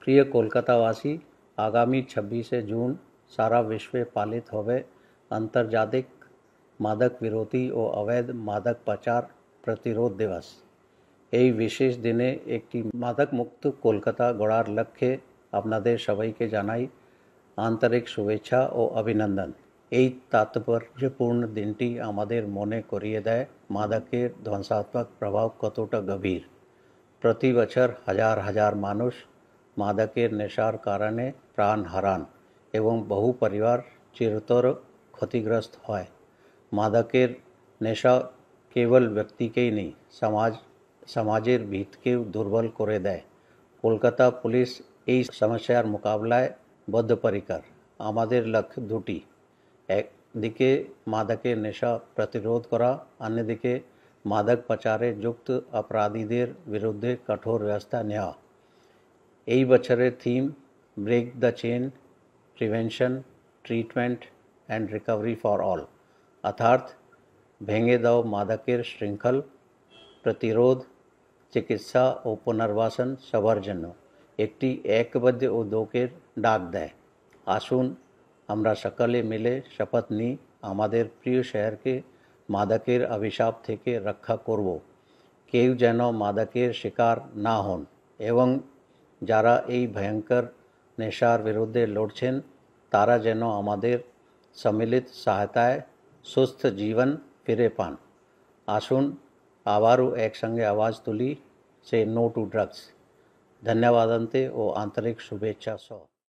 प्रिय कोलकातावासी, आगामी 26 जून सारा विश्व पालित होवे आंतर्जातिक मादक विरोधी ও अवैध मादक पाचार प्रतिरोध दिवस। এই বিশেষ দিনে একটি মাদকমুক্ত কলকাতা গড়ার লক্ষ্যে আপনাদের সবাইকে জানাই আন্তরিক শুভেচ্ছা ও অভিনন্দন। এই তাৎপর্যপূর্ণ দিনটি আমাদের মনে করিয়ে দেয় মাদকের ধ্বংসাত্মক প্রভাব কতটা গভীর। প্রতি বছর হাজার হাজার মানুষ মাদকের নেশার কারণে প্রাণ হারান এবং বহু পরিবার চিরতর ক্ষতিগ্রস্ত হয়। মাদকের নেশা কেবল ব্যক্তিকেই নেই, সমাজের ভিতকেও দুর্বল করে দেয়। কলকাতা পুলিশ এই সমস্যার মোকাবিলায় বদ্ধপরিকর। আমাদের লক্ষ্য দুটি, একদিকে মাদকের নেশা প্রতিরোধ করা, অন্যদিকে মাদক পাচারে যুক্ত অপরাধীদের বিরুদ্ধে কঠোর ব্যবস্থা নেওয়া। এই বছরের theme break the chain, prevention, treatment and recovery for all, অর্থাৎ ভেঙে দাও মাদকের শৃঙ্খল, প্রতিরোধ, চিকিৎসা ও পুনর্বাসন সবার জন্য। একটি একবদ্ধ উদ্যোগের ডাক দেয়। আসুন আমরা সকলে মিলে শপথ নিই আমাদের প্রিয় শহরকে মাদকের অভিশাপ থেকে রক্ষা করব। কেউ যেন মাদকের শিকার না হন এবং যারা এই ভয়ঙ্কর নেশার বিরুদ্ধে লড়ছেন তারা যেন আমাদের সম্মিলিত সহায়তায় সুস্থ জীবন ফিরে পান। আসুন আবারও একসঙ্গে আওয়াজ তুলি, সে নো টু ড্রাগস। ধন্যবাদ ও আন্তরিক শুভেচ্ছা সহ।